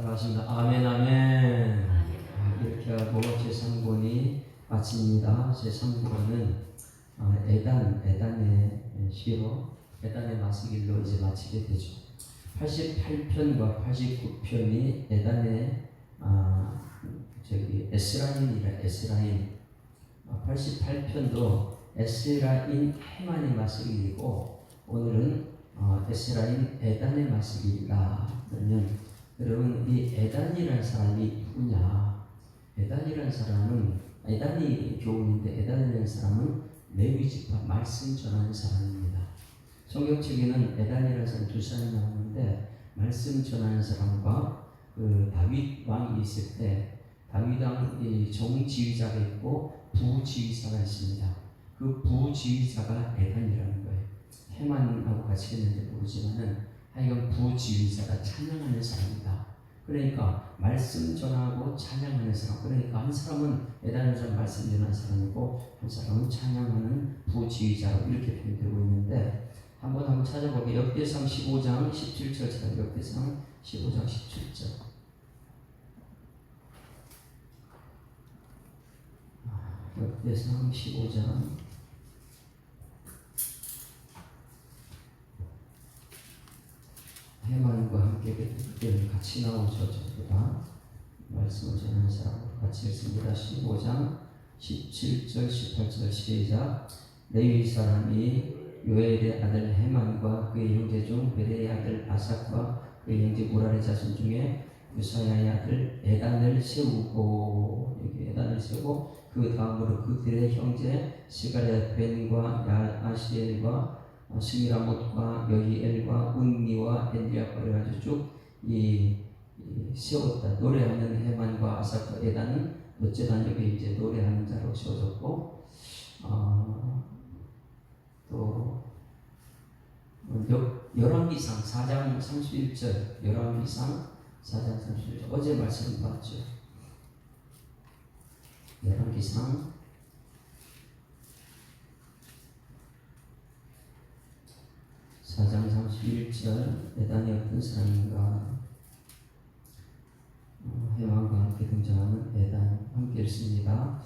반갑습니다. 아멘, 아멘. 이렇게 하고 제3권이 마칩니다. 제3권은 에단의 시로, 에단의 마시길로 이제 마치게 되죠. 88편과 89편이 에단의 에스라인. 88편도 에스라인 해만의 마시길이고, 오늘은 에스라인 에단의 마시길이다. 그러면 여러분, 이 에단이라는 사람이 누구냐? 에단이라는 사람은, 에단이 교훈인데, 에단이라는 사람은 레위 지파 말씀 전하는 사람입니다. 성경책에는 에단이라는 사람 두 사람이 나오는데, 말씀 전하는 사람과 다윗 왕이 있을 때 다윗 왕이 정지휘자가 있고 부지휘자가 있습니다. 그 부지휘자가 에단이라는 거예요. 해만하고 같이 했는지 모르지만은 하여간 부지휘자가 찬양하는 사람이다. 그러니까 말씀 전하고 찬양하는 사람. 그러니까 한 사람은 에단이라는 사람 말씀 전하는 사람이고, 한 사람은 찬양하는 부지휘자로 이렇게 표현되고 있는데, 한번 찾아볼게요. 역대상 15장 17절 찾아볼게요. 역대상 15장 17절. 역대상 15장 해만과 함께 그때는 같이 나오죠. 저보다 말씀을 전하는 사람으로 같이 읽습니다. 15장 17절 18절 시작. 레위 사람이 요엘의 아들 해만과 그의 형제 중 베레의 아들 아삭과 그의 형제 무랄의 자손 중에 유사야의 아들 에단을 세우고, 여기 에단을 세우고 그 다음으로 그들의 형제 시가랴 벤과 야시엘과 스미라못과 여히엘과 운니와 엘리압과를 가지고 쭉 세웠다. 노래하는 해만과 아삭과 에단은 첫째 단역에 이제 노래하는 자로 세워졌고, 또 열왕기상 4장 31절, 열왕기상 4장 31절 어제 말씀 봤죠. 열왕기상 4장 31절 에단이 어떤 사람인가? 해만과 함께 등장하는 에단 함께 읽습니다.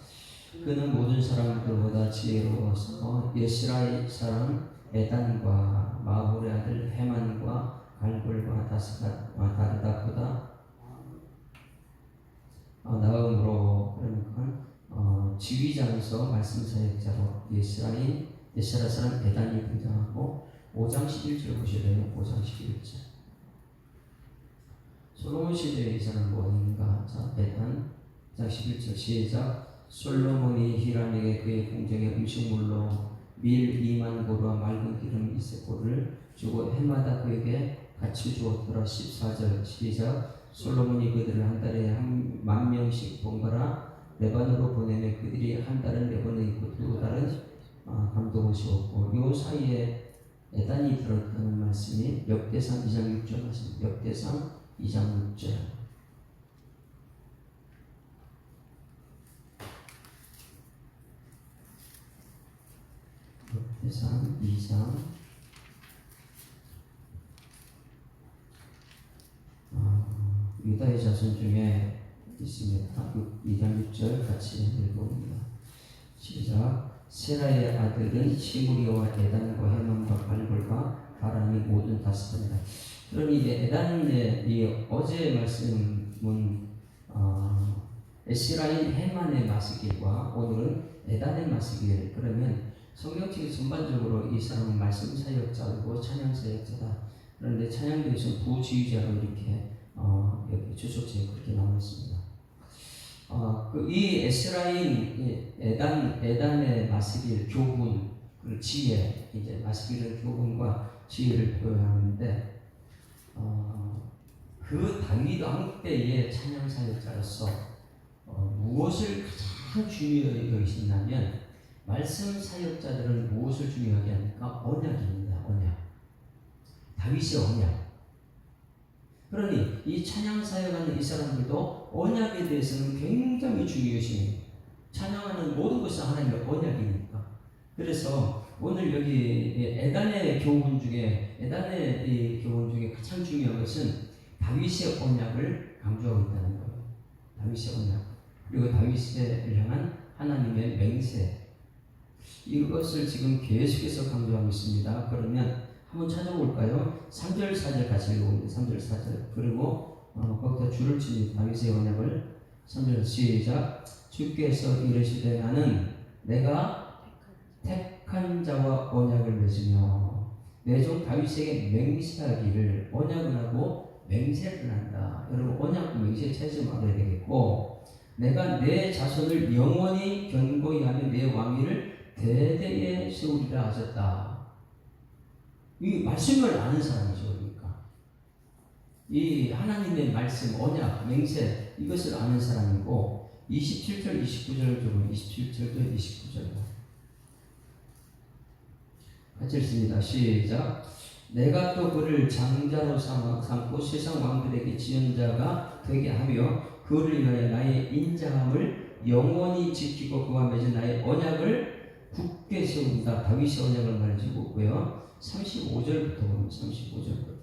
그는 모든 사람들보다 지혜로워서 예스라엘 사람 에단과 마홀의 아들 해만과 갈골과 다르다보다 나음으로, 그러니까 지휘자로서 말씀 사역자로 예스라엘 사람 에단이 등장하고, 5장 11절 보시래요. 5장 11절. 솔로몬 시대의 이 사람 뭐인가? 자, 에단 5장 11절 시작. 솔로몬이 히람에게 그의 궁정의 음식물로 밀 2만 고루와 맑은 기름 2세포를 주고 해마다 그에게 같이 주었더라. 14절 시작. 솔로몬이 그들을 한 달에 10,000명씩 번갈아 레반으로 보내며 그들이 한 달은 레반에 있고 두 달은 감독옷이 없고, 요 사이에 에단이 들었다는 말씀이 역대상 2장 6절 말씀. 역대상 2장 6절. 역대상 2장 유다의 자손 중에 있습니다. 2장 6절 같이 읽어봅니다. 시작. 세라의 아들은 시므리와 에단과 해만과 갈골과 바람이 모든 다스립니다. 그럼 이제 에단의 어제 말씀은 에스라인 해만의 마시길과 오늘은 에단의 마시길. 그러면 성경책이 전반적으로 이 사람은 말씀 사역자고 찬양 사역자다. 그런데 찬양대에서는 부지휘자로 이렇게 여기 주소책에 그렇게 나와 있습니다. 이 에스라인 에단의 마시길 교훈, 그 지혜, 이제 마시길은 교훈과 지혜를 표현하는데, 그 다윗 왕 때의 찬양 사역자로서 무엇을 가장 중요하게 여기시냐면, 말씀 사역자들은 무엇을 중요하게 합니까? 언약입니다. 언약. 다윗의 언약. 그러니 이 찬양 사역하는 이 사람들도 언약에 대해서는 굉장히 중요하십니다. 찬양하는 모든 것은 하나님의 언약이니까. 그래서 오늘 여기 에단의 교훈 중에 가장 중요한 것은 다윗의 언약을 강조하고 있다는 거예요. 다윗의 언약. 그리고 다윗을 향한 하나님의 맹세. 이것을 지금 계속해서 강조하고 있습니다. 그러면 한번 찾아볼까요? 3절 4절 같이 읽어봅니다. 3절 4절. 그리고 거기다 줄을 치는 다윗의 언약을 3절 시작. 주께서 이르시되 나는 내가 택한 자와 언약을 맺으며 내 종 다윗에게 맹세하기를. 언약을 하고 맹세를 한다. 여러분 언약과 맹세 차이점 알아야 되겠고, 내가 내 자손을 영원히 견고히 하며 내 왕위를 대대에 세우리라 하셨다. 이 말씀을 아는 사람이죠. 그러니까 이 하나님의 말씀, 언약, 맹세 이것을 아는 사람이고, 27절 29절 좀 27절도 29절 같이 읽습니다. 시작. 내가 또 그를 장자로 삼고 세상 왕들에게 지연자가 되게 하며 그를 위하여 나의 인자함을 영원히 지키고 그와 맺은 나의 언약을 굳게 세운다. 다윗의 언약을 말해주고 있고요. 35절부터 보면 35절부터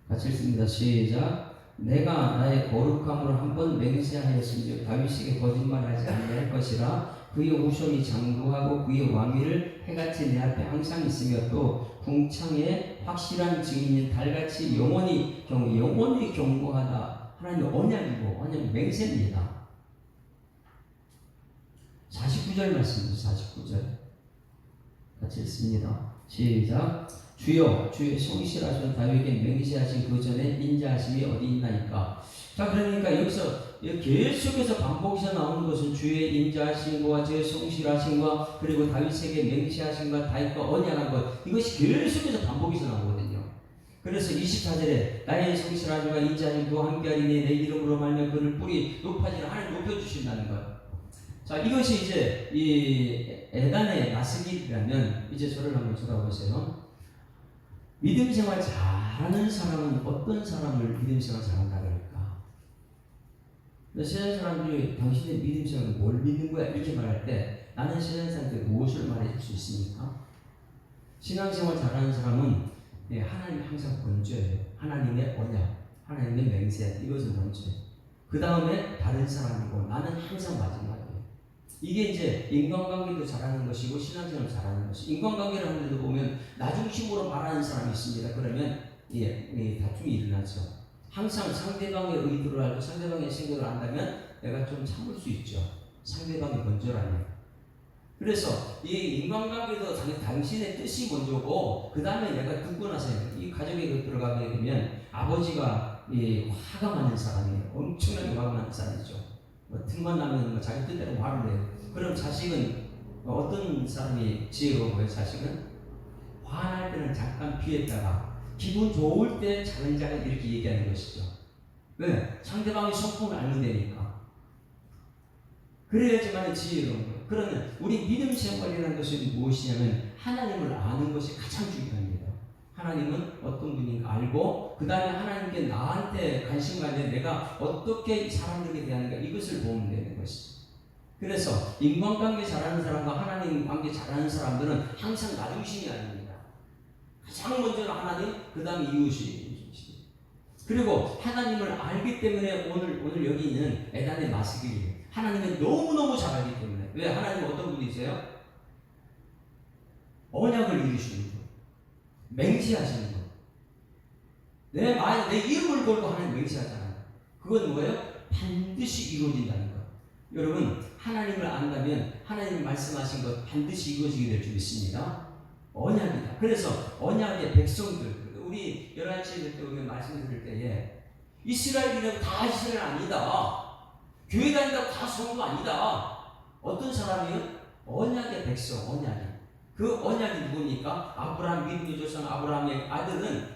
같이 읽습니다. 시작. 내가 나의 거룩함으로 한 번 맹세하였은즉 다윗에게 거짓말하지 아니할 것이라. 그의 후손이 장구하고 그의 왕위를 해같이 내 앞에 항상 있으며 또 궁창에 확실한 증인인 달같이 영원히 경고하다. 하나님의 언약이고 언약 맹세입니다. 49절 말씀입니다. 49절 같이 읽습니다. 시작. 주여 주의 성실하신 다윗에게 맹세하신 그 전에 인자하심이 어디 있나이까. 자, 그러니까 여기서 계속해서 반복해서 나오는 것은 주의 인자하심과 주의 성실하심과 그리고 다윗에게 맹세하심과 다윗과 언약한 것, 이것이 계속해서 반복해서 나오거든요. 그래서 24절에 나의 성실하심과 인자하심과 함께하리니 내 이름으로 말며 그를 뿌리 높아지는 하나님 높여주신다는 것. 자, 이것이 이제 이 에단의 나스길이라면, 이제 저를 한번 쳐다보세요. 믿음 생활 잘하는 사람은 어떤 사람을 믿음 생활 잘한다 그럴까? 세상 사람들이 당신의 믿음 생활은 뭘 믿는 거야? 이렇게 말할 때 나는 세상 사람들에게 무엇을 말해줄 수 있습니까? 신앙생활 잘하는 사람은 하나님이 항상 먼저예요. 하나님의 언약, 하나님의 맹세, 이것을 먼저예요. 그 다음에 다른 사람이고 나는 항상 마지막이에요. 이게 이제 인간관계도 잘하는 것이고 신앙생활 잘하는 것이. 인간관계를 하는데도 보면 나중심으로 말하는 사람이 있습니다. 그러면 다툼이 일어나죠. 항상 상대방의 의도를 알고 상대방의 생각을 안다면 내가 좀 참을 수 있죠. 상대방이 먼저라면. 그래서 이 인간관계도 당신의 뜻이 먼저고 그 다음에 내가 듣고 나서 이 가족에 들어가게 되면 아버지가 화가 많은 사람이에요. 엄청나게 화가 많은 사람이죠. 틈만 나면 자기 뜻대로 말을 해요. 그럼 자식은 어떤 사람이 지혜로워요? 자식은 화날 때는 잠깐 피했다가 기분 좋을 때 작은 이렇게 얘기하는 것이죠. 왜? 상대방의 성품을 알면 되니까. 그래야지만 지혜로운 거예요. 그러면 우리 믿음 생활이라는 것은 무엇이냐면 하나님을 아는 것이 가장 중요합니다. 하나님은 어떤 분인가 알고 그 다음에 하나님께 나한테 관심 가지는 내가 어떻게 사람들에게 대하는가, 이것을 보면 되는 것이죠. 그래서 인간관계 잘하는 사람과 하나님 관계 잘하는 사람들은 항상 나중심이 아닙니다. 가장 먼저는 하나님, 그 다음에 이웃이. 그리고 하나님을 알기 때문에 오늘 여기 있는 에단의 마스길이에요. 하나님을 너무너무 잘 알기 때문에. 왜? 하나님은 어떤 분이세요? 언약을 이루시는 분, 맹세하시는 분. 내 이름을 걸고 하나님 맹세하잖아요. 그건 뭐예요? 반드시 이루어진다는 거. 여러분, 하나님을 안다면 하나님 말씀하신 것 반드시 이루어지게 될 줄 믿습니다. 언약이다. 그래서 언약의 백성들, 우리 11시에 때 우리가 말씀 드릴 때에 이스라엘이라고 다 이스라엘 아니다. 교회 다닌다고 다 성도 아니다. 어떤 사람이요? 언약의 백성, 언약이. 그 언약이 누굽니까? 아브라함 믿음의 조상 아브라함의 아들은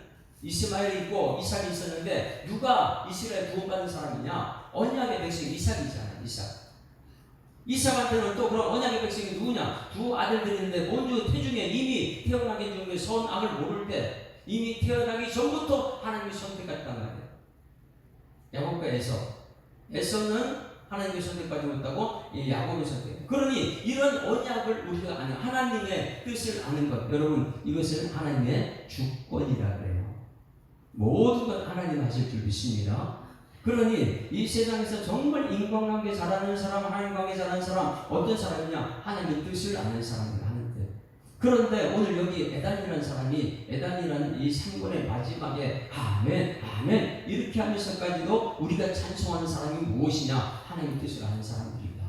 이스마엘이 있고 이삭이 있었는데 누가 이스라엘 구원받은 사람이냐? 언약의 백성이 이삭이잖아요. 이삭한테는 또 그런 언약의 백성이 누구냐? 두 아들들이 있는데 먼저 태중에 이미 태어나기 전에 선악을 모를 때 이미 태어나기 전부터 하나님이 선택했단 말이에요. 야곱과 에서. 에서는 하나님의 선택받지 못하고 야곱의 선택. 그러니 이런 언약을 우리가 아는 하나님의 뜻을 아는 것, 여러분 이것은 하나님의 주권이라 그래요. 모든 것 하나님 하실 줄 믿습니다. 그러니 이 세상에서 정말 인간관계 잘하는 사람, 하나님 관계 잘하는 사람 어떤 사람이냐? 하나님의 뜻을 아는 사람이라 하는 뜻. 그런데 오늘 여기 에단이라는 사람이 에단이라는 이 3권의 마지막에 아멘 아멘 이렇게 하면서까지도 우리가 찬송하는 사람이 무엇이냐? 하나님의 뜻을 아는 사람들이다.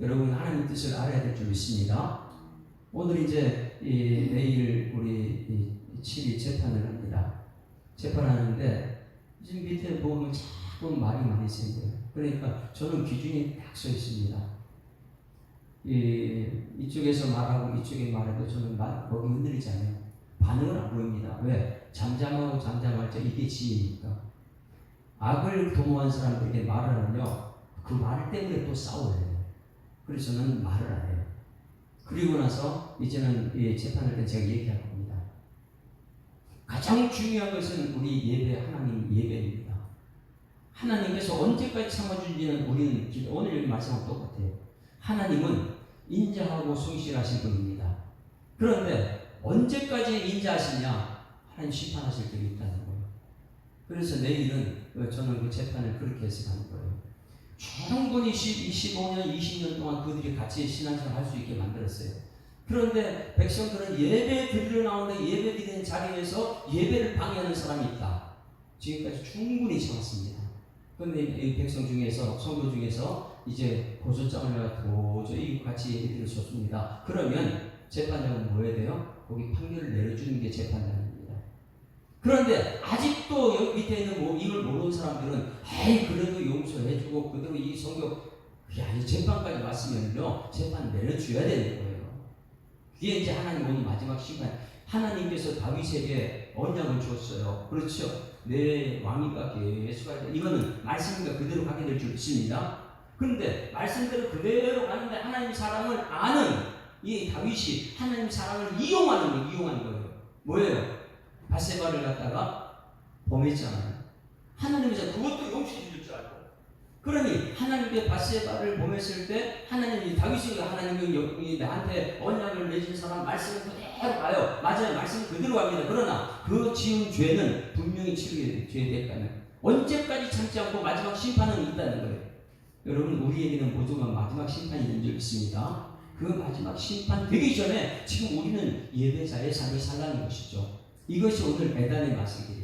여러분 하나님의 뜻을 알아야 될 줄 믿습니다. 오늘 이제 내일 우리 7일 재판을 합니다. 재판하는데 지금 밑에 보면 자꾸 말이 많이 생겨요. 그러니까 저는 기준이 딱 서 있습니다. 이쪽에서 말하고 이쪽에 말해도 저는 거기 흔들리지 않아요. 반응을 안 보입니다. 왜? 잠잠하고 잠잠할 때 이게 지혜니까. 악을 도모한 사람들에게 말을 하면요, 그 말 때문에 또 싸워요. 그래서 저는 말을 안 해요. 그리고 나서 이제는 재판할 때 제가 얘기할 겁니다. 가장 중요한 것은 우리 예배, 하나님 예배입니다. 하나님께서 언제까지 참아주는지는 우리는 오늘 여기 말씀하고 똑같아요. 하나님은 인자하고 성실하신 분입니다. 그런데 언제까지 인자하시냐? 하나님 심판하실 때가 있다는 거예요. 그래서 내일은 저는 그 재판을 그렇게 해석하는 거예요. 충분히 25년, 20년 동안 그들이 같이 신앙생활 할 수 있게 만들었어요. 그런데 백성들은 예배 드리러 나오는데 예배 드리는 자리에서 예배를 방해하는 사람이 있다. 지금까지 충분히 참았습니다. 그런데 이 백성 중에서, 성도 중에서 이제 고소장을 도저히 같이 예배 드릴 수 없습니다. 그러면 재판장은 뭐 해야 돼요? 거기 판결을 내려주는 게 재판장입니다. 그런데 아직도 여기 밑에 있는 이걸 모르는 사람들은 그래도 용서해주고 그대로 이 성경 이 재판까지 왔으면요 재판 내려줘야 되는 거예요. 그게 이제 하나님 오늘 마지막 시간 하나님께서 다윗에게 언약을 줬어요. 그렇죠? 내 왕위가 계속 이거는 말씀과 그대로 가게 될 줄 믿습니다. 그런데 말씀대로 그대로 가는데 하나님 사랑을 아는 이 다윗이 하나님 사랑을 이용하는 거예요. 뭐예요? 바세바를 갖다가 범했잖아요. 하나님께서 그것도 용서해 줄 줄 알고. 그러니 하나님께 바세바를 범했을 때 하나님이 다윗이 하나님이 나한테 언약을 맺은 사람 말씀을 그대로 가요. 맞아요. 말씀 그대로 갑니다. 그러나 그 지은 죄는 분명히 치르게 될까요? 언제까지 참지 않고 마지막 심판은 있다는 거예요. 여러분 우리에게는 보조만 마지막 심판이 있는 줄 믿습니다. 그 마지막 심판 되기 전에 지금 우리는 예배자의 삶을 살라는 것이죠. 이것이 오늘 에단의 말씀이에요.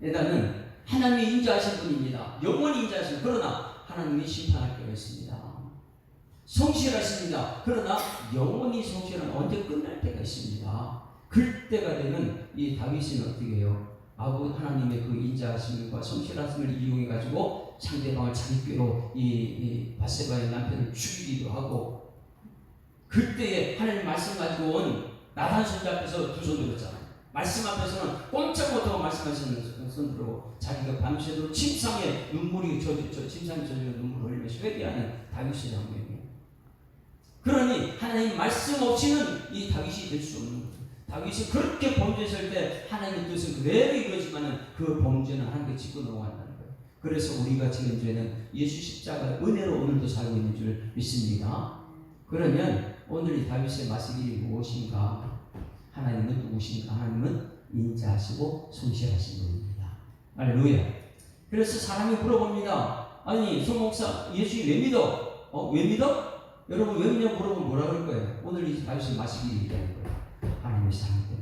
에단은 하나님이 인자하신 분입니다. 영원히 인자하신 분. 그러나 하나님이 심판할 때가 있습니다. 성실하십니다. 그러나 영원히 성실은 언제 끝날 때가 있습니다. 그때가 되면 이 다윗은 어떻게 해요? 하나님의 그 인자하심과 성실하심을 이용해 가지고 상대방을 자기 꾀로 이 바세바의 남편을 죽이기도 하고, 그때에 하나님 말씀 가지고 온 나단 선자 앞에서 두 손 들었잖아요. 말씀 앞에서는 꼼짝 못하고 말씀하시는 손 들고 자기가 밤새도록 침상에 눈물이 침상에 젖는 눈물을 흘리며 회개하는 다윗의 장면이에요. 그러니 하나님 말씀 없이는 이 다윗이 될 수 없는 거죠. 다윗이 그렇게 범죄했을 때 하나님의 뜻은 그대로 이루어지만은 그 범죄는 하나님께 짚고 넘어간다는 거예요. 그래서 우리가 지은 죄는 예수 십자가 은혜로 오늘도 살고 있는 줄 믿습니다. 그러면 오늘 이 다윗의 말씀이 무엇인가? 하나님은 누구신가? 하나님은 인자하시고 성실하신 분입니다. 할렐루야. 그래서 사람이 물어봅니다. 아니 손목사 예수 왜 믿어? 왜 믿어? 여러분 왜 믿냐고 물어보면 뭐라 그럴 거예요? 오늘 이 다윗의 말씀이 얘기하는 거예요. 하나님의 사랑 때문에.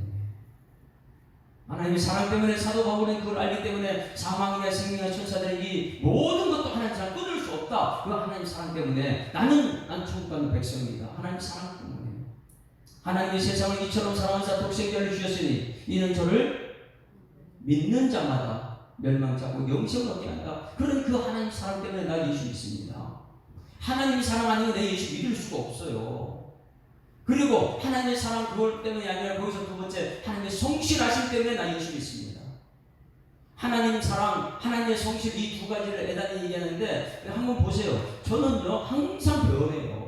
하나님의 사랑 때문에 사도 바울은 그걸 알기 때문에 사망이나 생명이나 천사들이 모든 것도 하나님 사랑 끊을 수 없다. 그 하나님 사랑 때문에 난 천국 가는 백성입니다. 하나님 사랑 때문에. 하나님이 세상을 이처럼 사랑하사 독생자를 주셨으니 이는 저를 믿는 자마다 멸망치 않고 영생을 얻게 한다. 그런 그 하나님 사랑 때문에 나 예수 믿습니다. 하나님이 사랑 아니면 내 예수 믿을 수가 없어요. 그리고 하나님의 사랑 그걸 때문이 아니라 거기서 두 번째 하나님의 성실하심 때문에 나 예수 믿습니다. 하나님 사랑, 하나님의 성실 이 두 가지를 에단이 얘기하는데 한번 보세요. 저는요 항상 변해요.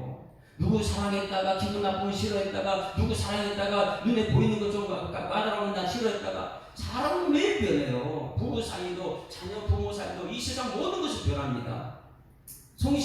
누구 사랑했다가 기분 나쁘면 싫어했다가 누구 사랑했다가 눈에 보이는 것 좀 까다로우면 나 싫어했다가 사람은 매일 변해요. 부부 사이도 자녀 부모 사이도 이 세상 모든 것이 변합니다.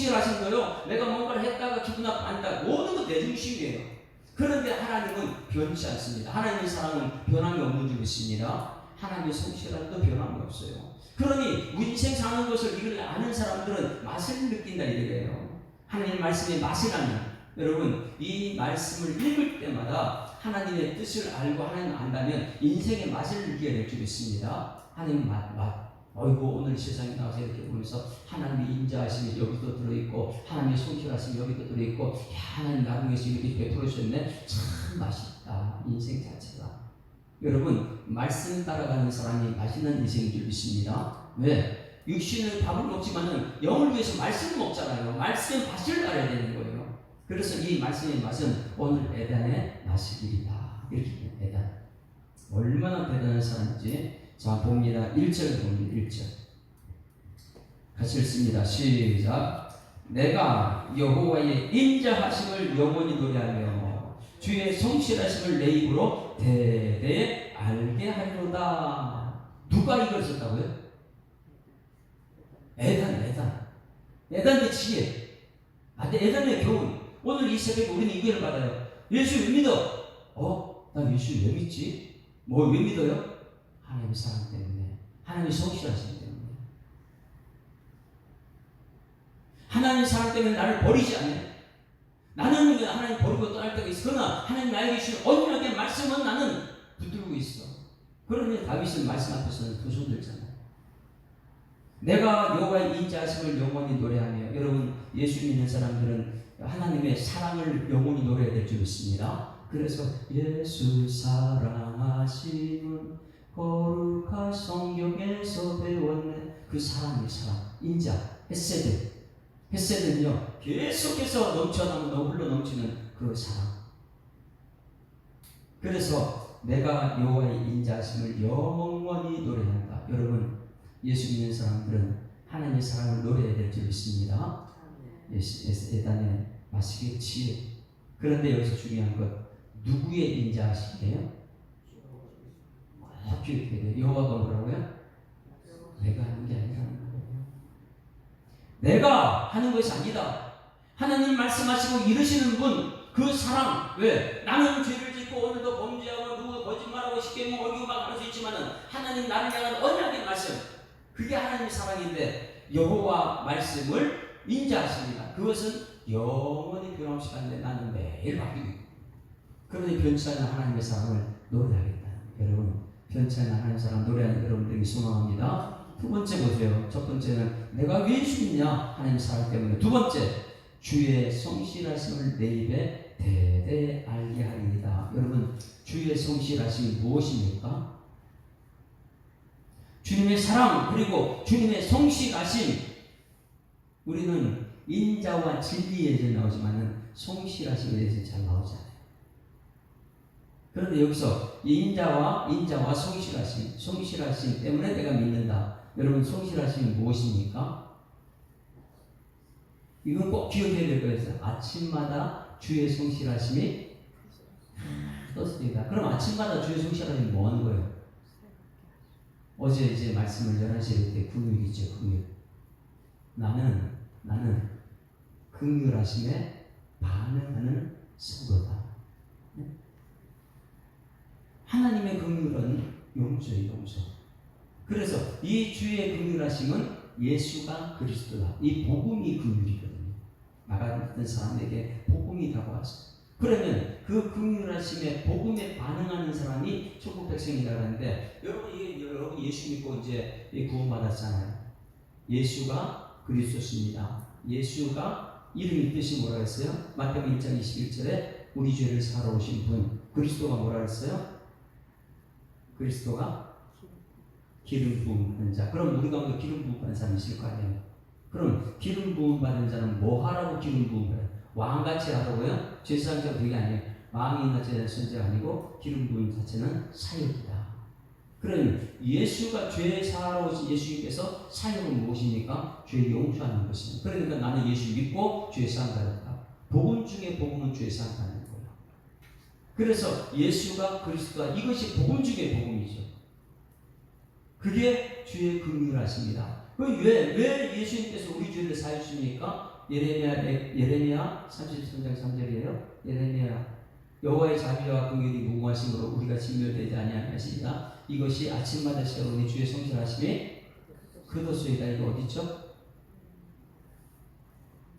성실하신 거요. 내가 뭔가를 했다가 기분 나빠한다. 모든 건 내 중심이에요. 그런데 하나님은 변치 않습니다. 하나님의 사랑은 변함이 없는 줄 믿습니다. 하나님의 성실함도 변함이 없어요. 그러니 우리 인생 사는 것을 이걸 아는 사람들은 맛을 느낀다 이래요. 하나님의 말씀의 맛을 아는, 여러분 이 말씀을 읽을 때마다 하나님의 뜻을 알고 하나님을 안다면 인생의 맛을 느끼게 될 줄 믿습니다. 하나님 맛. 어이구 오늘 세상에 나와서 이렇게 보면서 하나님의 인자하심이 여기도 들어있고 하나님의 성실하심이 여기도 들어있고 야 하나님 나를 위해서 이렇게 베풀어주셨네. 참 맛있다 인생 자체가. 여러분 말씀 따라가는 사람이 맛있는 인생인 줄 믿습니다. 왜? 육신은 밥을 먹지만은 영을 위해서 말씀을 먹잖아요. 말씀의 맛을 알아야 되는 거예요. 그래서 이 말씀의 맛은 오늘 에덴의 맛이기이다. 이렇게 에덴. 얼마나 대단한 사람인지. 자 봅니다. 1절 봅니다. 1절 같이 읽습니다. 시작. 내가 여호와의 인자하심을 영원히 노래하며 주의 성실하심을 내 입으로 대대 알게 하리로다. 누가 이걸 썼다고요? 에단의 지혜. 에단의 교훈. 오늘 이 새벽에 우리는 이거를 받아요. 예수 왜 믿어? 나 예수 왜 믿지? 뭘 왜 믿어요? 하나님의 사랑 때문에, 하나님의 성실하심 때문에. 하나님의 사랑 때문에 나를 버리지 않네. 나는 하나님 버리고 떠날 때가 있어. 그러나 하나님 나에게 주신 언약의 말씀은 나는 붙들고 있어. 그러니 다윗은 말씀 앞에서는 두 손 들잖아요. 내가 여호와의 인자하심을 영원히 노래하며. 여러분 예수 믿는 사람들은 하나님의 사랑을 영원히 노래해야 될 줄 믿습니다. 그래서 예수 사랑하심은 거룩한 성경에서 배웠네. 그 사랑의 사랑, 인자, 헤세드는요 계속해서 넘쳐나면 흘러 넘치는 그 사랑. 그래서 내가 여호와의 인자하심을 영원히 노래한다. 여러분 예수 믿는 사람들은 하나님의 사랑을 노래해야 될 줄 믿습니다. 에단의 마시기의 지혜. 그런데 여기서 중요한 것, 누구의 인자하심이에요? 여호와가 뭐라고요? 내가 하는 게 아니라는 거예요. 내가 하는 것이 아니다. 하나님 말씀하시고 이르시는 분, 그 사랑. 왜? 나는 죄를 짓고 오늘도 범죄하고 누구 거짓말하고 쉽게 어기고 막 할 수 있지만은 하나님 나를 향한 언약의 말씀, 그게 하나님의 사랑인데 여호와 말씀을 인자하십니다. 그것은 영원히 변함없이 가는데 나는 매일 바뀌고 있고. 그러니 변치 않는 하나님의 사랑을 노래하겠다. 여러분 변치 않는 하나님의 사랑 노래하는 여러분들에게 소망합니다. 두 번째 보세요. 첫 번째는 내가 왜 예수 믿냐? 하나님의 사랑 때문에. 두 번째, 주의 성실하심을 내 입에 대대 알게 하리이다. 여러분 주의 성실하심이 무엇입니까? 주님의 사랑 그리고 주님의 성실하심. 우리는 인자와 진리에 대해 나오지만은 성실하심에 대해서 잘 나오지 않아요. 그런데 여기서 인자와 성실하심 때문에 내가 믿는다. 여러분 성실하심이 무엇입니까? 이건 꼭 기억해야 될 거예요. 아침마다 주의 성실하심이 떴습니다. 그럼 아침마다 주의 성실하심이 뭐 하는 거예요? 어제 이제 말씀을 11시에 때 금요일이죠. 금요일. 나는 긍휼하심에 반응하는 성도다. 하나님의 긍휼은 용서예요, 용서. 그래서 이 주의 긍휼하심은 예수가 그리스도다. 이 복음이 긍휼이거든요. 나같은 사람에게 복음이 다가왔어요. 그러면 그 긍휼하심에 복음에 반응하는 사람이 천국 백성이라고 하는데, 여러분 예수 믿고 이제 구원받았잖아요. 예수가 그리스도십니다. 예수가 이름이 뜻이 뭐라 했어요? 마태복음 1장 21절에 우리 죄를 사러 오신 분, 그리스도가 뭐라 했어요? 그리스도가 기름 부음 받은 자. 그럼 우리 가운데 기름 부음 받은 사람이 있을 거 아니에요? 그럼 기름 부음 받은 자는 뭐 하라고 기름 부음 받아요? 왕같이 하라고요? 제사장처럼 그게 아니에요. 왕이나 제사장이 아니고 기름 부음 자체는 사역이다. 그럼 예수가 죄 사하러 오신 예수님께서 사역은 무엇입니까? 죄 용서하는 것입니다. 그러니까 나는 예수 믿고 죄 사함 받았다. 복음 중에 복음은 죄 사함 받는 거예요. 그래서 예수가 그리스도다. 이것이 복음 중에 복음이죠. 그게 주의 긍휼하십니다. 왜 예수님께서 우리 죄를 사해 주십니까? 예레미야 33장 3절이에요. 예레미야 여호와의 자비와 긍휼이 무궁하심으로 우리가 진멸되지 아니하시리라. 이것이 아침마다 새로우니 주의 성실하심이 그도소이다. 이거 어디 있죠?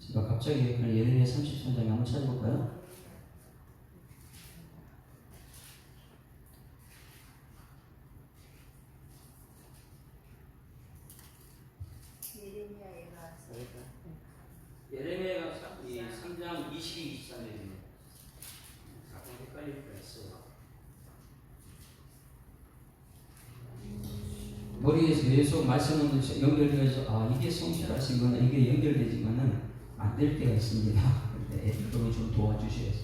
제가 갑자기 예레미야 33장에 한번 찾아볼까요? 예레미야가 3장 22, 23절이에요. 자꾸 헷갈릴 뻔 했어요. 머리에서 계속 말씀은 연결되어서 이게 성실하신 거나 이게 연결되지만은 안 될 때가 있습니다. 그런데 여러분 좀 도와주셔야죠.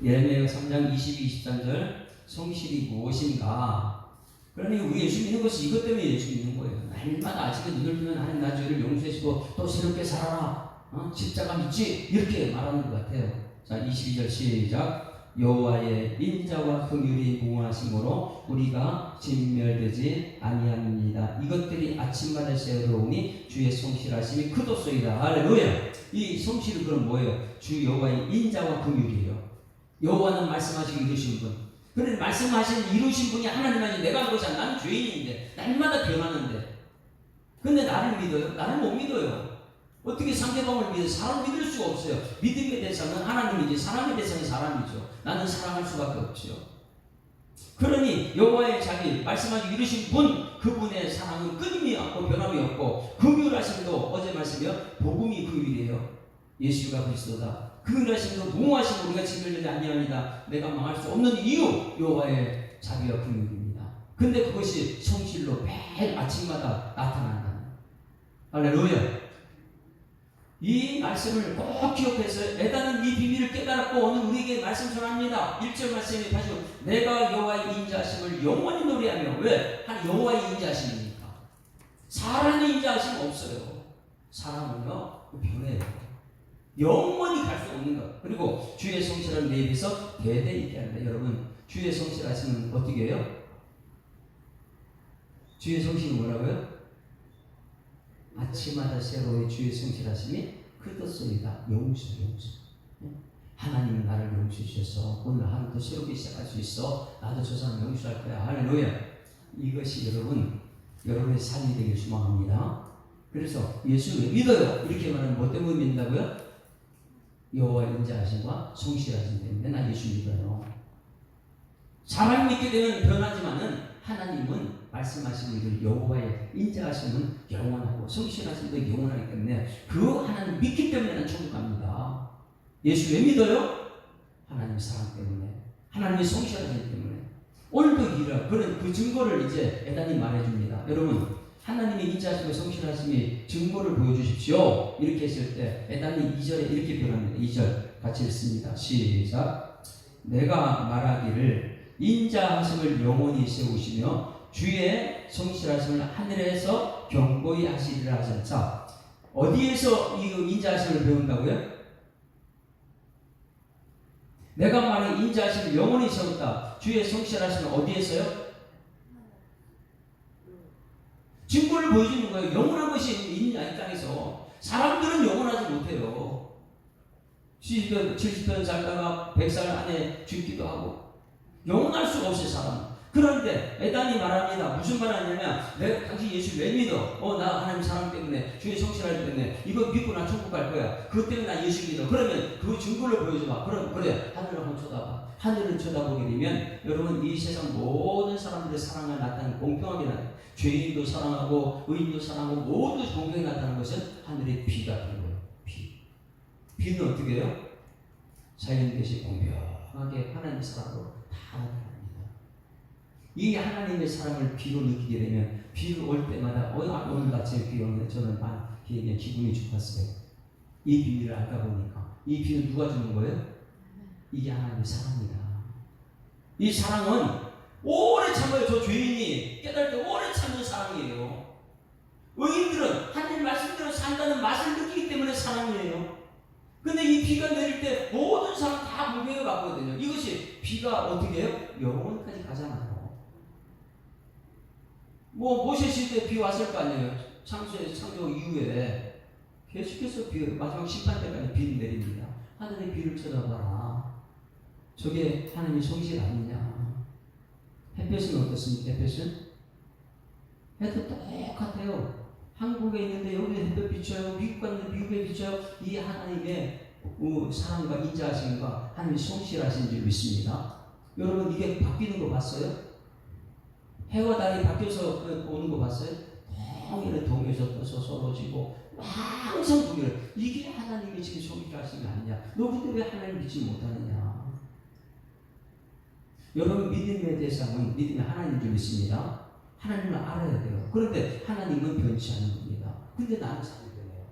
예레미야 3장 22, 23절 성실이 무엇인가? 그러니 우리 예수 믿는 것이 이것 때문에 예수 믿는 거예요. 날마다 아침에 눈을 뜨면 하나님 나 죄를 용서해주고 또 새롭게 살아라. 십자가 믿지? 이렇게 말하는 것 같아요. 자, 22절 시작. 여호와의 인자와 긍휼이 무궁하심으로 우리가 진멸되지 아니합니다. 이것들이 아침마다 새로우니 주의 성실하심이 크도소이다. 할렐루야. 이 성실은 그럼 뭐예요? 주 여호와의 인자와 긍휼이에요. 여호와는 말씀하시기 이루신 분. 그런데 말씀하신 이루신 분이 하나님 아니 내가 한 것이 아니라 나는 죄인인데 날마다 변하는데 근데 나를 믿어요? 나를 못 믿어요. 어떻게 상대방을 믿어요? 사람을 믿을 수가 없어요. 믿음의 대상은 하나님이지 사랑의 대상이 사람이죠. 나는 사랑할 수밖에 없죠. 그러니 여호와의 자비 말씀하시기 이루신 분 그분의 사랑은 끊임이 없고 변함이 없고 긍휼하심도 어제 말씀이요 복음이 긍휼이에요. 예수가 그리스도다. 긍휼하심도 무궁하심으로 우리가 진멸되지 아니하리다. 내가 망할 수 없는 이유 여호와의 자비와 긍휼입니다. 근데 그것이 성실로 매일 아침마다 나타난다. 할렐루야. 이 말씀을 꼭 기억해서 에다는 이 비밀을 깨달았고 오늘 우리에게 말씀 전합니다. 1절 말씀에 다시 내가 여호와의 인자하심을 영원히 노래하며 왜? 한 여호와의 인자하심이니까. 사람의 인자하심 없어요. 사람은요 변해요. 영원히 갈 수 없는 것. 그리고 주의 성실한 내 입에서 대대 있게 합니다. 여러분 주의 성실하심은 어떻게 해요? 주의 성실은 뭐라고요? 아침마다 새로운 주의 성실하심이 크도소이다. 용서. 하나님은 나를 용서해 주셔서 오늘 하루도 새롭게 시작할 수 있어. 나도 저 사람 용서할 거야. 할렐루야. 이것이 여러분의 삶이 되길 소망합니다. 그래서 예수를 믿어요. 이렇게 말하면 뭐 때문에 믿는다고요? 여호와의 인자하심과 성실하심 때문에 나 예수 믿어요. 사람 믿게 되면 변하지만은 하나님은 말씀하시고 이를 여호와의 인자하심은 영원하고 성실하심도 영원하기 때문에 그 하나님 믿기 때문에 난 천국 갑니다. 예수 왜 믿어요? 하나님 사랑 때문에 하나님의 성실하심 때문에 오늘도 이런 그런 그 증거를 이제 에단이 말해줍니다. 여러분 하나님의 인자하심과 성실하심이 증거를 보여주십시오. 이렇게 했을 때 에단이 2절에 이렇게 표현합니다. 2절 같이 읽습니다. 시작. 내가 말하기를 인자하심을 영원히 세우시며 주의 성실하심을 하늘에서 경고히 하시리라 하셨자 어디에서 이 인자하심을 배운다고요? 내가 말한 인자하심을 영원히 세웠다. 주의 성실하심을 어디에서요? 증거를 보여주는 거예요. 영원한 것이 있냐 이 땅에서. 사람들은 영원하지 못해요. 70년 살다가 100살 안에 죽기도 하고 영원할 수가 없어요. 사람은. 그런데 에단이 말합니다. 무슨 말 하냐면 내가 당신 예수 왜 믿어? 나 하나님 사랑 때문에 주의 성실하기 때문에 이거 믿고 나 천국 갈 거야. 그것 때문에 나 예수 믿어. 그러면 그 증거를 보여줘봐. 그럼 그래 하늘을 한번 쳐다봐. 하늘을 쳐다보게 되면 여러분 이 세상 모든 사람들의 사랑을 나타내는 공평하게 나타내는 죄인도 사랑하고 의인도 사랑하고 모두 공평히 나타나는 것은 하늘의 비가 되는 거예요. 비는 어떻게 해요? 자연계시 공평하게 하나님의 사랑으로 다 나타납니다. 이 하나님의 사랑을 비로 느끼게 되면 비가 올 때마다 오늘 아침에 비 오는데 저는 그냥 기분이 좋았어요. 이 비밀을 알다 보니까 이 비는 누가 주는 거예요? 이게 하나님의 사랑이다. 이 사랑은 오래 참아요. 저 죄인이 깨달을 때 오래 참는 사랑이에요. 의인들은 하나님 말씀대로 산다는 맛을 느끼기 때문에 사랑이에요. 근데 이 비가 내릴 때 모든 사람 다 공평하게 받거든요. 이것이 비가 어떻게 해요? 영원까지 가잖아요. 모세 시대에 비 왔을 거 아니에요. 창조 이후에 계속해서 마지막 심판 때까지 비를 내립니다. 하늘의 비를 쳐다봐라. 저게 하나님의 성실 아니냐. 햇볕은 어떻습니까? 햇볕은? 해도 똑같아요. 한국에 있는데 여기 햇볕 비춰요. 미국 갔는데 미국에 비춰요. 이 하나님의 사랑과 인자하심과 하나님의 성실하신 줄 믿습니다. 여러분 이게 바뀌는 거 봤어요? 해와 달이 바뀌어서 오는 거 봤어요? 동일은 동에서 떠서 서러지고 항상 동일. 이게 하나님이 지금 성실하신 게 아니냐. 너 근데 왜 하나님 믿지 못하느냐. 여러분 믿음의 대상은 믿음의 하나님인 줄 믿습니다. 하나님을 알아야 돼요. 그런데 하나님은 변치 않는 분이다. 근데 나는 잘 변해요.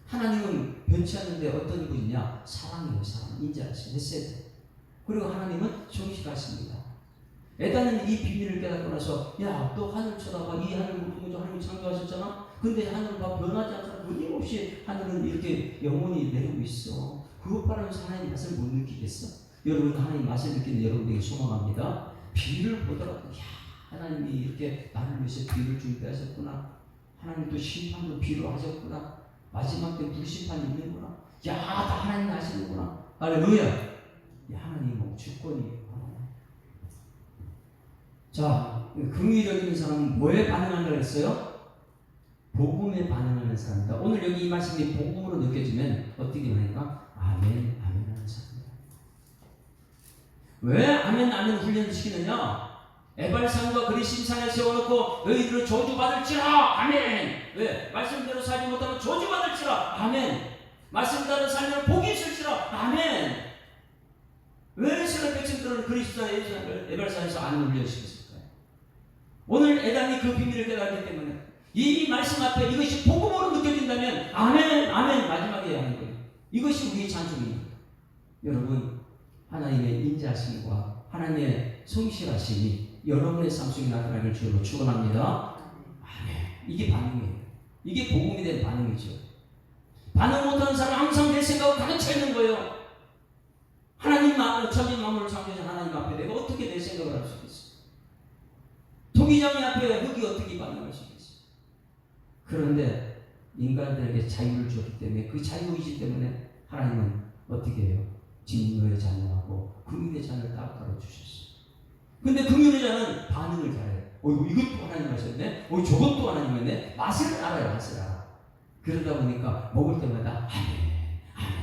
하나님은 변치 않는데 어떤 분이냐? 사랑이에요. 사랑. 인자하신 메시지. 그리고 하나님은 성실하십니다. 에단은 이 비밀을 깨닫고 나서 야, 너 하늘 쳐다봐. 이 하늘 모든 거 하나님이 창조하셨잖아. 근데 하늘 봐 변하지 않잖아. 끊임없이 하늘은 이렇게 영원히 내리고 있어. 그것 바라면서 하나님 맛을 못 느끼겠어? 여러분 하나님 맛을 느끼는 여러분에게 소망합니다. 비를 보더라도 야, 하나님이 이렇게 나를 위해서 비를 준비하셨구나. 하나님 또 심판도 비로 하셨구나. 마지막 때 불심판이 있는구나. 야, 다 하나님 아시는구나. 할렐루야. 하나님은 주권이에요. 자, 긍휼적인 사람은 뭐에 반응한다고 했어요? 복음에 반응하는 사람이다. 오늘 여기 이 말씀이 복음으로 느껴지면 어떻게 하니까 아멘, 아멘 하는 사람이다. 왜 아멘, 아멘 훈련을 시키느냐? 에발산과 그리심산에 세워놓고 너희들은 저주받을지라 아멘. 왜? 말씀대로 살지 못하면 저주받을지라 아멘. 말씀대로 살면 복이 있을지라 아멘. 왜 이스라엘 백성들은 그리심산에 에발산에서 안 훈련시켰을까요? 오늘 에단이 그 비밀을 깨달았기 때문에 이 말씀 앞에 이것이 복음으로 느껴진다면 아멘, 아멘 마지막에 하는 거예요. 이것이 우리의 찬송입니다. 여러분 하나님의 인자하심과 하나님의 성실하심이 여러분의 삶 속에 나타나길 주로 축원합니다. 아멘. 이게 반응이에요. 이게 복음이 된 반응이죠. 반응 못하는 사람은 항상 내 생각을 가득 차 있는 거예요. 하나님 천지 만물을 창조하신 하나님 앞에 내가 어떻게 내 생각을 할 수 있겠어요? 토기장이 앞에 흙이 어떻게 반응할 수 있겠어요? 그런데 인간들에게 자유를 주었기 때문에 그 자유의지 때문에 하나님은 어떻게 해요? 진노의 자녀하고 긍휼의 자녀를 따로 주셨어요. 근데 긍휼의 자는 반응을 잘해요. 이것도 하나님 하셨네? 저것도 하나님 했네? 맛을 알아요. 맛을 알아. 그러다 보니까 먹을 때마다 아멘, 아멘,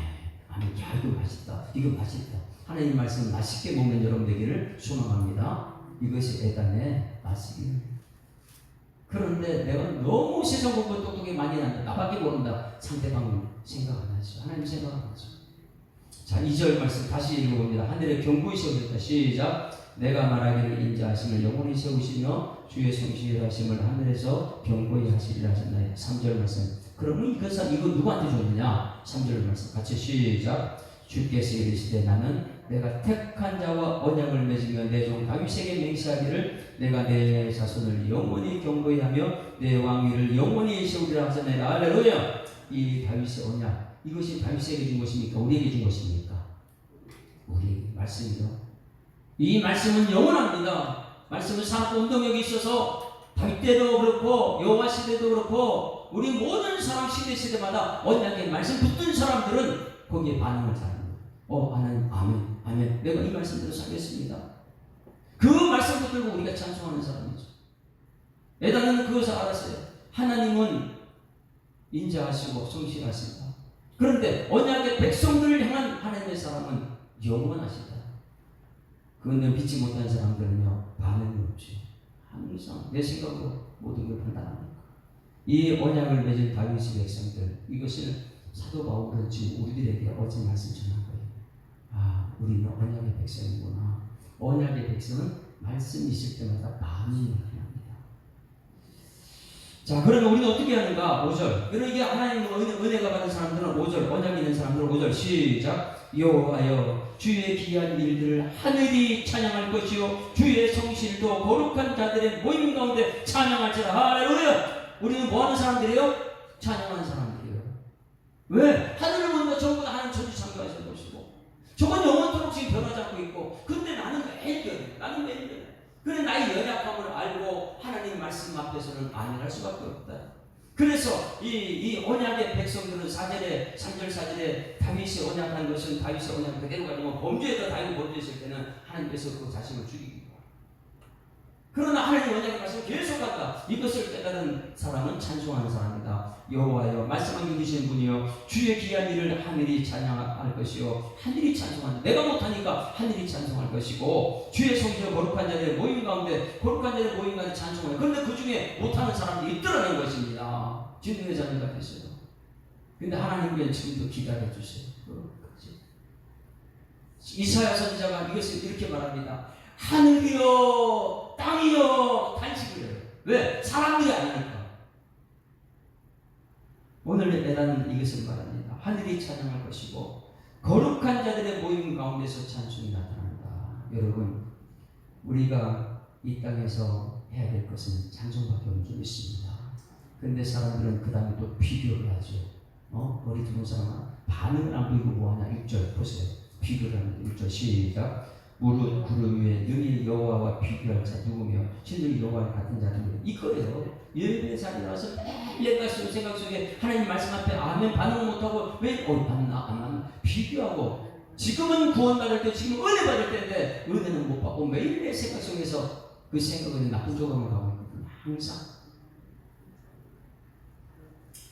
아멘. 야, 이거 맛있다. 이거 맛있다. 하나님 말씀 맛있게 먹는 여러분 되기를 소망합니다. 이것이 에단의 맛이에요. 그런데 내가 너무 세상 공부 똑똑히 많이 한다. 나밖에 모른다. 상대방은 생각 안 하죠. 하나님 생각 안 하죠. 자, 2절 말씀 다시 읽어봅니다. 하늘에 경고히 세우셨다. 시작. 내가 말하기를 인자하심을 영원히 세우시며 주의 성실하심을 하늘에서 경고히 하시리라 하셨나요? 3절 말씀. 그러면 이거 누구한테 줬느냐? 3절 말씀 같이 시작. 주께서 이르시되 나는 내가 택한 자와 언약을 맺으며 내 종 다윗에게 맹세하기를 내가 내 자손을 영원히 경고히 하며 내 왕위를 영원히 세우리라 하셨나요? 할렐루야. 이 다윗의 언약, 이것이 다윗에게 준 것입니까? 우리에게 준 것입니까? 우리 말씀이요. 이 말씀은 영원합니다. 말씀은 살았고 운동력이 있어서 다윗 때도 그렇고 여호와 시대도 그렇고 우리 모든 사람 시대마다 언약의 말씀 붙든 사람들은 거기에 반응을 잘합니다. 하나님 아멘, 아멘. 내가 이 말씀대로 살겠습니다. 그 말씀 붙들고 우리가 찬송하는 사람이죠. 에단은 그것을 알았어요. 하나님은 인자하시고 성실하시다. 그런데 언약의 백성들을 향한 하나님의 사람은 영원하시다. 그런데 믿지 못한 사람들은요, 반응이 없죠. 항상 내 생각으로 모든 걸 판단합니다. 이 언약을 맺은 다윗의 백성들, 이것을 사도 바울은 지금 우리들에게 어제 말씀 전한 거예요. 우리는 언약의 백성이구나. 언약의 백성은 말씀이 있을 때마다 반응을 합니다. 자, 그러면 우리는 어떻게 하는가? 5절. 그러면 이게 하나님의 은혜가 받은 사람들은 5절, 언약이 있는 사람들은 5절 시작. 여호와여 주의 귀한 일들을 하늘이 찬양할 것이요 주의 성실도 거룩한 자들의 모임 가운데 찬양할지라. 할렐루야. 우리는 뭐하는 사람들이에요? 찬양하는 사람들이에요. 왜? 하늘을 보는 것 전부 다 하나님 천지 창조하신 것이고 저건 영원토록 지금 변하지 않고 있고 근데 나는 매일 변해. 나는 매일 변해. 그래 나의 연약함을 알고 하나님 말씀 앞에서는 아멘할 수밖에 없다. 그래서 이 언약의 백성들은 3절 4절에 다윗이 언약한 것은 다윗의 언약 그대로 가지고 범죄에다 다윗이 범죄했을 때는 하나님께서 그 자신을 죽이기도 하고, 그러나 하나님 언약의 말씀을 계속한다. 이것을 깨달은 사람은 찬송하는 사람이다. 여호와여 말씀하게 계시는 분이여 주의 귀한 일을 하늘이 찬양할 것이요 하늘이 찬송한다. 내가 못하니까 하늘이 찬송할 것이고, 주의 성지와 거룩한 자들의 모임 가운데 거룩한 자들의 모임 가운데 찬송한다. 그런데 그 중에 못하는 사람들이 있더라는 것입니다. 진노의 자녀 같았어요. 근데 하나님께는 지금도 기다려 주세요. 이사야 선지자가 이것을 이렇게 말합니다. 하늘이여 땅이여 탄식을 해요. 왜? 사람들이 아니니까. 오늘 에다는 이것을 말합니다. 하늘이 찬양할 것이고 거룩한 자들의 모임 가운데서 찬송이 나타난다. 여러분, 우리가 이 땅에서 해야 될 것은 찬송밖에 없는 줄 믿습니다. 근데 사람들은 그 다음에 또 비교를 하죠. 머리 두은 사람은 반응을 안 보이고 뭐하냐. 1절 보세요. 비교를 하는 1절 시작. 무릇 구름 위에 능히 여호와와 비교할 자 누구며 신들이 여호와와 같은 자 누구며. 이거예요. 예배의 자리에 와서 내가 생각 속에 하나님 말씀 앞에 아멘 반응을 못하고 왜 맞나 비교하고, 지금은 구원받을 때, 지금 은혜 받을 때인데 은혜는 못 받고 매일매일 생각 속에서 그 생각은 나쁜 쪽으로 가고 있거든요. 항상.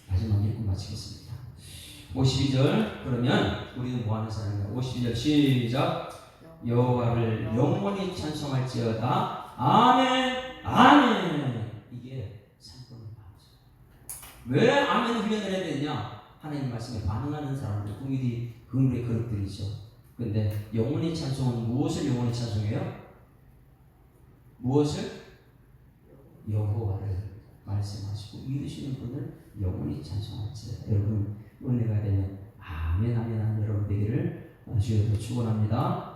마지막 읽고 마치겠습니다. 52절. 그러면 우리는 뭐하는 사람인가? 52절 시작. 여호와를 영원히 찬송할지어다. 아멘 아멘. 이게 산건의 마음이죠. 왜 아멘 훈련을 해야 되냐? 하나님 말씀에 반응하는 사람들, 긍휼의 그릇들이죠. 근데 영원히 찬송은 무엇을 영원히 찬송해요? 무엇을? 여호와를 말씀하시고 믿으시는 분을 영원히 찬송할지어다. 여러분, 은혜가 되면 아멘 아멘 하는 여러분 되기를 주여로 축원합니다.